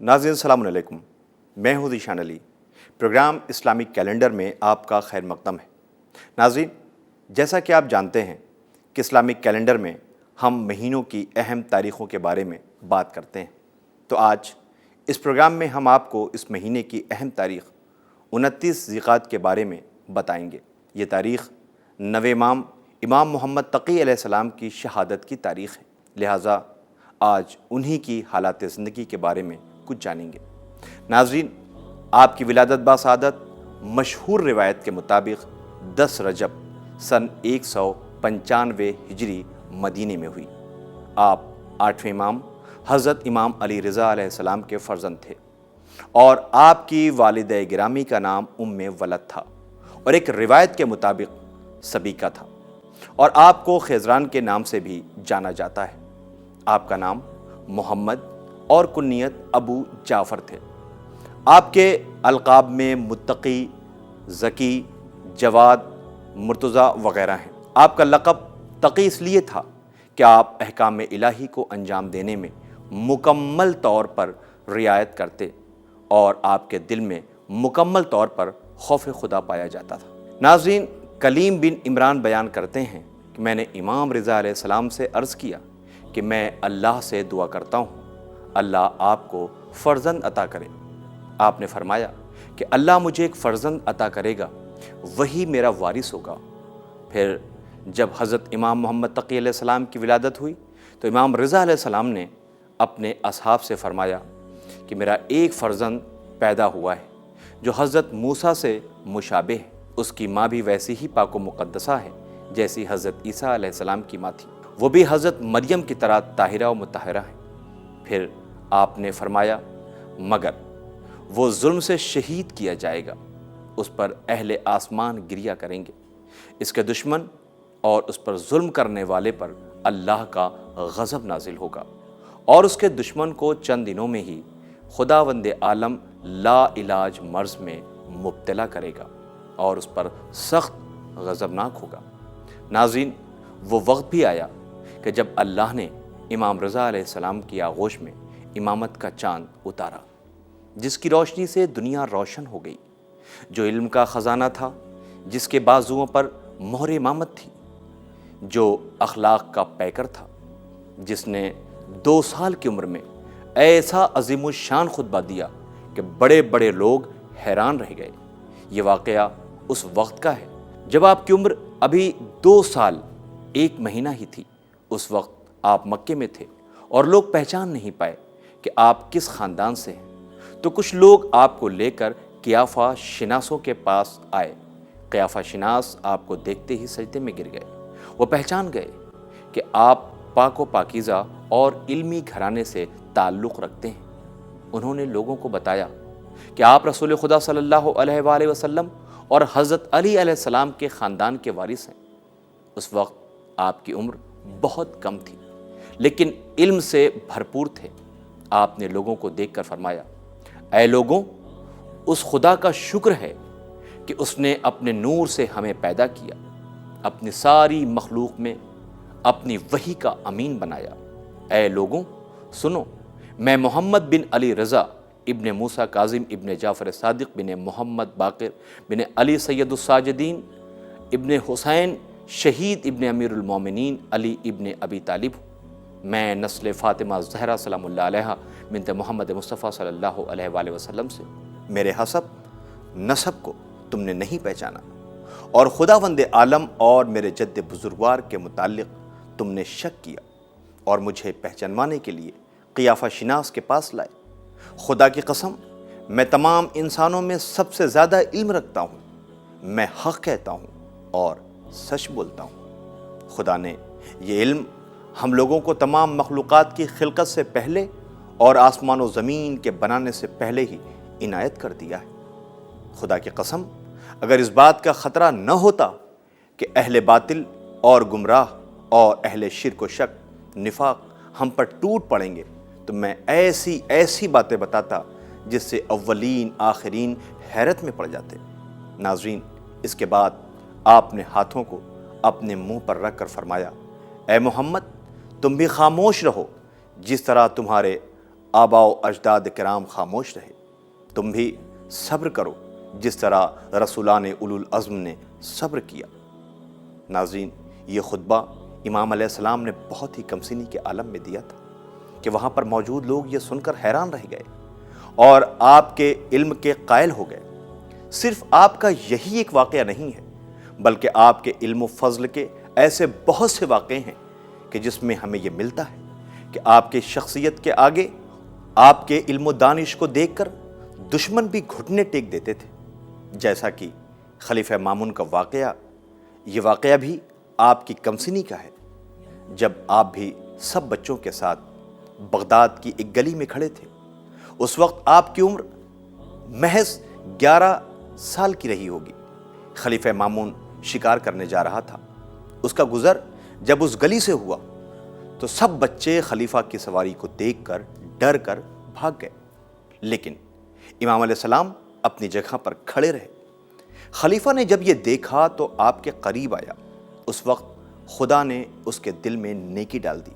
ناظرین السلام علیکم، میں ہوں ذیشان علی۔ پروگرام اسلامک کیلنڈر میں آپ کا خیر مقدم ہے۔ ناظرین، جیسا کہ آپ جانتے ہیں کہ اسلامک کیلنڈر میں ہم مہینوں کی اہم تاریخوں کے بارے میں بات کرتے ہیں، تو آج اس پروگرام میں ہم آپ کو اس مہینے کی اہم تاریخ 29 ذی القعدہ کے بارے میں بتائیں گے۔ یہ تاریخ نویں امام محمد تقی علیہ السلام کی شہادت کی تاریخ ہے، لہٰذا آج انہی کی حالات زندگی کے بارے میں کچھ جانیں گے۔ ناظرین، آپ کی ولادت باسعادت مشہور روایت کے مطابق 10 رجب سن 195 ہجری مدینے میں ہوئی۔ آپ 8ویں امام حضرت امام علی رضا علیہ السلام کے فرزند تھے، اور آپ کی والدہ گرامی کا نام ام ولد تھا، اور ایک روایت کے مطابق سبیکہ تھا، اور آپ کو خیزران کے نام سے بھی جانا جاتا ہے۔ آپ کا نام محمد اور کنیت ابو جعفر تھے۔ آپ کے القاب میں متقی، ذکی، جواد، مرتضیٰ وغیرہ ہیں۔ آپ کا لقب تقی اس لیے تھا کہ آپ احکام الہی کو انجام دینے میں مکمل طور پر رعایت کرتے، اور آپ کے دل میں مکمل طور پر خوف خدا پایا جاتا تھا۔ ناظرین، کلیم بن عمران بیان کرتے ہیں کہ میں نے امام رضا علیہ السلام سے عرض کیا کہ میں اللہ سے دعا کرتا ہوں اللہ آپ کو فرزند عطا کرے۔ آپ نے فرمایا کہ اللہ مجھے ایک فرزند عطا کرے گا، وہی میرا وارث ہوگا۔ پھر جب حضرت امام محمد تقی علیہ السلام کی ولادت ہوئی تو امام رضا علیہ السلام نے اپنے اصحاب سے فرمایا کہ میرا ایک فرزند پیدا ہوا ہے جو حضرت موسیٰ سے مشابہ ہے، اس کی ماں بھی ویسی ہی پاک و مقدسہ ہے جیسی حضرت عیسیٰ علیہ السلام کی ماں تھی، وہ بھی حضرت مریم کی طرح طاہرہ و مطہرہ ہیں۔ پھر آپ نے فرمایا مگر وہ ظلم سے شہید کیا جائے گا، اس پر اہل آسمان گریہ کریں گے، اس کے دشمن اور اس پر ظلم کرنے والے پر اللہ کا غضب نازل ہوگا، اور اس کے دشمن کو چند دنوں میں ہی خداوند عالم لا علاج مرض میں مبتلا کرے گا، اور اس پر سخت غضبناک ہوگا۔ ناظرین، وہ وقت بھی آیا کہ جب اللہ نے امام رضا علیہ السلام کی آغوش میں امامت کا چاند اتارا، جس کی روشنی سے دنیا روشن ہو گئی، جو علم کا خزانہ تھا، جس کے بازوؤں پر مہر امامت تھی، جو اخلاق کا پیکر تھا، جس نے 2 سال کی عمر میں ایسا عظیم الشان خطبہ دیا کہ بڑے بڑے لوگ حیران رہ گئے۔ یہ واقعہ اس وقت کا ہے جب آپ کی عمر ابھی 2 سال 1 مہینہ ہی تھی۔ اس وقت آپ مکے میں تھے اور لوگ پہچان نہیں پائے کہ آپ کس خاندان سے ہیں، تو کچھ لوگ آپ کو لے کر قیافہ شناسوں کے پاس آئے۔ قیافہ شناس آپ کو دیکھتے ہی سجدے میں گر گئے۔ وہ پہچان گئے کہ آپ پاک و پاکیزہ اور علمی گھرانے سے تعلق رکھتے ہیں۔ انہوں نے لوگوں کو بتایا کہ آپ رسول خدا صلی اللہ علیہ وآلہ وسلم اور حضرت علی علیہ السلام کے خاندان کے وارث ہیں۔ اس وقت آپ کی عمر بہت کم تھی، لیکن علم سے بھرپور تھے۔ آپ نے لوگوں کو دیکھ کر فرمایا، اے لوگوں، اس خدا کا شکر ہے کہ اس نے اپنے نور سے ہمیں پیدا کیا، اپنی ساری مخلوق میں اپنی وحی کا امین بنایا۔ اے لوگوں سنو، میں محمد بن علی رضا ابن موسیٰ کاظم ابن جعفر صادق بن محمد باقر بن علی سید الساجدین ابن حسین شہید ابن امیر المومنین علی ابن ابی طالب ہوں۔ میں نسل فاطمہ زہرا سلام اللہ علیہا بنت محمد مصطفیٰ صلی اللہ علیہ وآلہ وسلم سے، میرے حسب نسب کو تم نے نہیں پہچانا، اور خداوند عالم اور میرے جد بزرگوار کے متعلق تم نے شک کیا اور مجھے پہچانوانے کے لیے قیافہ شناس کے پاس لائے۔ خدا کی قسم، میں تمام انسانوں میں سب سے زیادہ علم رکھتا ہوں، میں حق کہتا ہوں اور سچ بولتا ہوں۔ خدا نے یہ علم ہم لوگوں کو تمام مخلوقات کی خلقت سے پہلے اور آسمان و زمین کے بنانے سے پہلے ہی عنایت کر دیا ہے۔ خدا کی قسم، اگر اس بات کا خطرہ نہ ہوتا کہ اہل باطل اور گمراہ اور اہل شرک و شک نفاق ہم پر ٹوٹ پڑیں گے تو میں ایسی باتیں بتاتا جس سے اولین آخرین حیرت میں پڑ جاتے۔ ناظرین، اس کے بعد آپ نے ہاتھوں کو اپنے منہ پر رکھ کر فرمایا، اے محمد، تم بھی خاموش رہو، جس طرح تمہارے آبا و اجداد کرام خاموش رہے، تم بھی صبر کرو جس طرح رسولان اولو العزم نے صبر کیا۔ ناظرین، یہ خطبہ امام علیہ السلام نے بہت ہی کمسنی کے عالم میں دیا تھا کہ وہاں پر موجود لوگ یہ سن کر حیران رہ گئے اور آپ کے علم کے قائل ہو گئے۔ صرف آپ کا یہی ایک واقعہ نہیں ہے، بلکہ آپ کے علم و فضل کے ایسے بہت سے واقعے ہیں کہ جس میں ہمیں یہ ملتا ہے کہ آپ کے شخصیت کے آگے آپ کے علم و دانش کو دیکھ کر دشمن بھی گھٹنے ٹیک دیتے تھے، جیسا کہ خلیفہ مامون کا واقعہ۔ یہ واقعہ بھی آپ کی کمسنی کا ہے، جب آپ بھی سب بچوں کے ساتھ بغداد کی ایک گلی میں کھڑے تھے۔ اس وقت آپ کی عمر محض 11 سال کی رہی ہوگی۔ خلیفہ مامون شکار کرنے جا رہا تھا۔ اس کا گزر جب اس گلی سے ہوا تو سب بچے خلیفہ کی سواری کو دیکھ کر ڈر کر بھاگ گئے، لیکن امام علیہ السلام اپنی جگہ پر کھڑے رہے۔ خلیفہ نے جب یہ دیکھا تو آپ کے قریب آیا۔ اس وقت خدا نے اس کے دل میں نیکی ڈال دی۔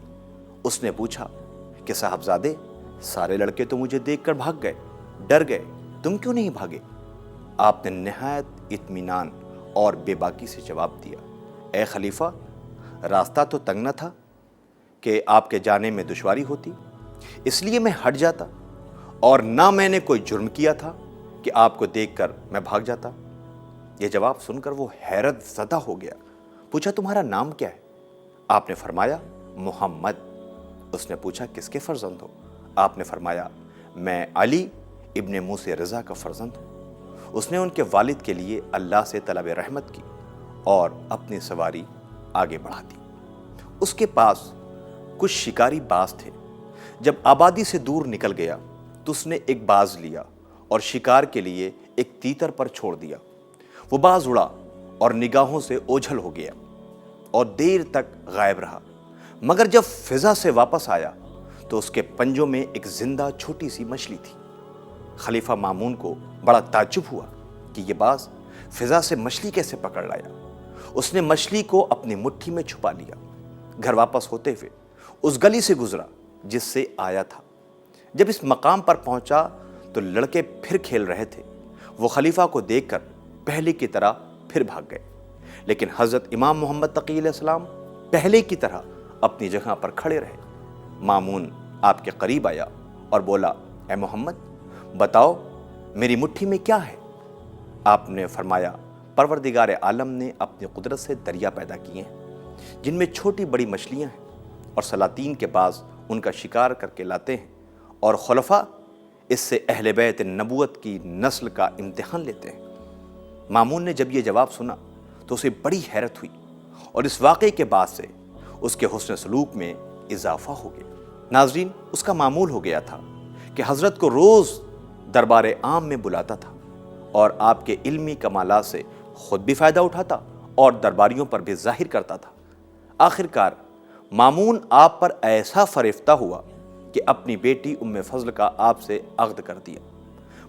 اس نے پوچھا کہ صاحبزادے، سارے لڑکے تو مجھے دیکھ کر بھاگ گئے، ڈر گئے، تم کیوں نہیں بھاگے؟ آپ نے نہایت اطمینان اور بے باکی سے جواب دیا، اے خلیفہ، راستہ تو تنگ نہ تھا کہ آپ کے جانے میں دشواری ہوتی، اس لیے میں ہٹ جاتا، اور نہ میں نے کوئی جرم کیا تھا کہ آپ کو دیکھ کر میں بھاگ جاتا۔ یہ جواب سن کر وہ حیرت زدہ ہو گیا۔ پوچھا، تمہارا نام کیا ہے؟ آپ نے فرمایا، محمد۔ اس نے پوچھا، کس کے فرزند ہو؟ آپ نے فرمایا، میں علی ابن موسی رضا کا فرزند ہوں۔ اس نے ان کے والد کے لیے اللہ سے طلب رحمت کی اور اپنی سواری آگے بڑھا دی۔ اس کے پاس کچھ شکاری باز تھے۔ جب آبادی سے دور نکل گیا تو اس نے ایک باز لیا اور شکار کے لیے ایک تیتر پر چھوڑ دیا۔ وہ باز اڑا اور نگاہوں سے اوجھل ہو گیا اور دیر تک غائب رہا، مگر جب فضا سے واپس آیا تو اس کے پنجوں میں ایک زندہ چھوٹی سی مچھلی تھی۔ خلیفہ مامون کو بڑا تعجب ہوا کہ یہ باز فضا سے مچھلی کیسے پکڑ لایا۔ اس نے مچھلی کو اپنی مٹھی میں چھپا لیا۔ گھر واپس ہوتے ہوئے اس گلی سے گزرا جس سے آیا تھا۔ جب اس مقام پر پہنچا تو لڑکے پھر کھیل رہے تھے۔ وہ خلیفہ کو دیکھ کر پہلے کی طرح پھر بھاگ گئے، لیکن حضرت امام محمد تقی علیہ السلام پہلے کی طرح اپنی جگہ پر کھڑے رہے۔ مامون آپ کے قریب آیا اور بولا، اے محمد، بتاؤ میری مٹھی میں کیا ہے؟ آپ نے فرمایا، پروردگار عالم نے اپنی قدرت سے دریا پیدا کیے ہیں جن میں چھوٹی بڑی مچھلیاں ہیں، اور سلاطین کے باز ان کا شکار کر کے لاتے ہیں، اور خلفاء اس سے اہل بیت نبوت کی نسل کا امتحان لیتے ہیں۔ مامون نے جب یہ جواب سنا تو اسے بڑی حیرت ہوئی، اور اس واقعے کے بعد سے اس کے حسن سلوک میں اضافہ ہو گیا۔ ناظرین، اس کا معمول ہو گیا تھا کہ حضرت کو روز دربار عام میں بلاتا تھا اور آپ کے علمی کمالات سے خود بھی فائدہ اٹھاتا اور درباریوں پر بھی ظاہر کرتا تھا۔ آخرکار مامون آپ پر ایسا فریفتہ ہوا کہ اپنی بیٹی ام فضل کا آپ سے عقد کر دیا،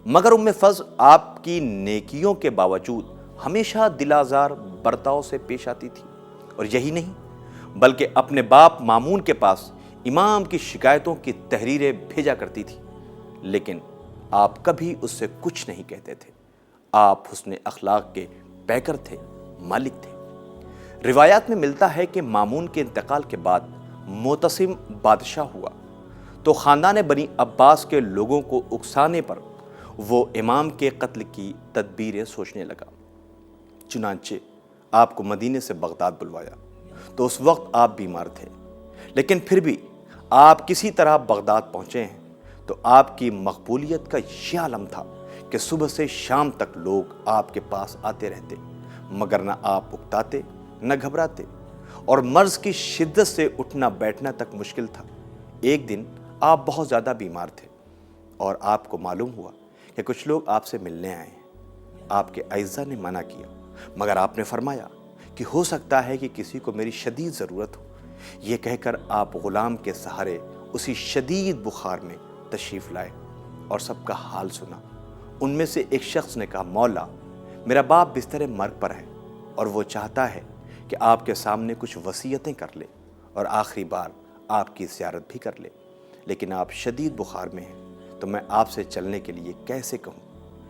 مگر ام فضل آپ کی نیکیوں کے باوجود ہمیشہ دل آزار برتاؤ سے پیش آتی تھی، اور یہی نہیں بلکہ اپنے باپ مامون کے پاس امام کی شکایتوں کی تحریریں بھیجا کرتی تھی، لیکن آپ کبھی اس سے کچھ نہیں کہتے تھے۔ آپ حسن اخلاق کے پیکر تھے، مالک تھے۔ روایات میں ملتا ہے کہ مامون کے انتقال کے بعد معتصم بادشاہ ہوا تو خاندان بنی عباس کے لوگوں کو اکسانے پر وہ امام کے قتل کی تدبیریں سوچنے لگا۔ چنانچہ آپ کو مدینے سے بغداد بلوایا تو اس وقت آپ بیمار تھے، لیکن پھر بھی آپ کسی طرح بغداد پہنچے ہیں تو آپ کی مقبولیت کا یہ عالم تھا کہ صبح سے شام تک لوگ آپ کے پاس آتے رہتے، مگر نہ آپ اکتاتے نہ گھبراتے، اور مرض کی شدت سے اٹھنا بیٹھنا تک مشکل تھا۔ ایک دن آپ بہت زیادہ بیمار تھے اور آپ کو معلوم ہوا کہ کچھ لوگ آپ سے ملنے آئے ہیں۔ آپ کے اعزا نے منع کیا، مگر آپ نے فرمایا کہ ہو سکتا ہے کہ کسی کو میری شدید ضرورت ہو۔ یہ کہہ کر آپ غلام کے سہارے اسی شدید بخار میں تشریف لائے اور سب کا حال سنا۔ ان میں سے ایک شخص نے کہا، مولا، میرا باپ بستر مرگ پر ہے اور وہ چاہتا ہے کہ آپ کے سامنے کچھ وصیتیں کر لے اور آخری بار آپ کی زیارت بھی کر لے۔ لیکن آپ شدید بخار میں ہیں تو میں آپ سے چلنے کے لیے کیسے کہوں؟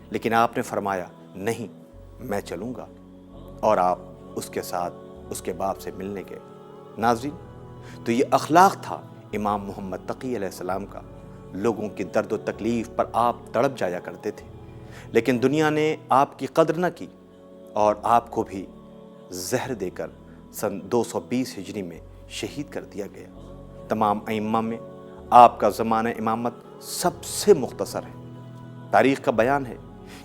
لیکن آپ نے فرمایا نہیں، میں چلوں گا، اور آپ اس کے ساتھ اس کے باپ سے ملنے گئے۔ ناظرین، تو یہ اخلاق تھا امام محمد تقی علیہ السلام کا۔ لوگوں کی درد و تکلیف پر آپ تڑپ جایا کرتے تھے، لیکن دنیا نے آپ کی قدر نہ کی اور آپ کو بھی زہر دے کر سن 220 ہجری میں شہید کر دیا گیا۔ تمام ائمہ میں آپ کا زمانہ امامت سب سے مختصر ہے۔ تاریخ کا بیان ہے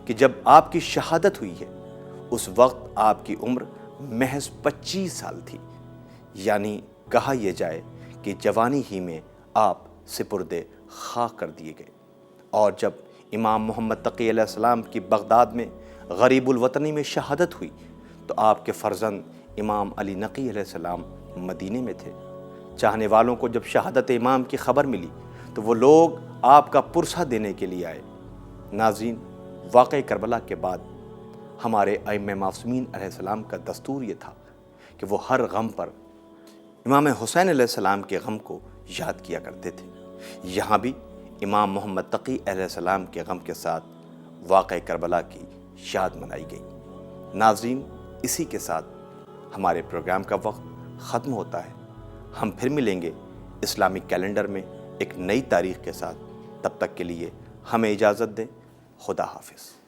کہ جب آپ کی شہادت ہوئی ہے اس وقت آپ کی عمر محض 25 سال تھی، یعنی کہا یہ جائے کہ جوانی ہی میں آپ سپرد خاک کر دیے گئے۔ اور جب امام محمد تقی علیہ السلام کی بغداد میں غریب الوطنی میں شہادت ہوئی تو آپ کے فرزند امام علی نقی علیہ السلام مدینے میں تھے۔ چاہنے والوں کو جب شہادت امام کی خبر ملی تو وہ لوگ آپ کا پرسہ دینے کے لیے آئے۔ ناظرین، واقعہ کربلا کے بعد ہمارے ائمہ معصومین علیہ السلام کا دستور یہ تھا کہ وہ ہر غم پر امام حسین علیہ السلام کے غم کو یاد کیا کرتے تھے۔ یہاں بھی امام محمد تقی علیہ السلام کے غم کے ساتھ واقعہ کربلا کی یاد منائی گئی۔ ناظرین، اسی کے ساتھ ہمارے پروگرام کا وقت ختم ہوتا ہے۔ ہم پھر ملیں گے اسلامک کیلنڈر میں ایک نئی تاریخ کے ساتھ۔ تب تک کے لیے ہمیں اجازت دیں۔ خدا حافظ۔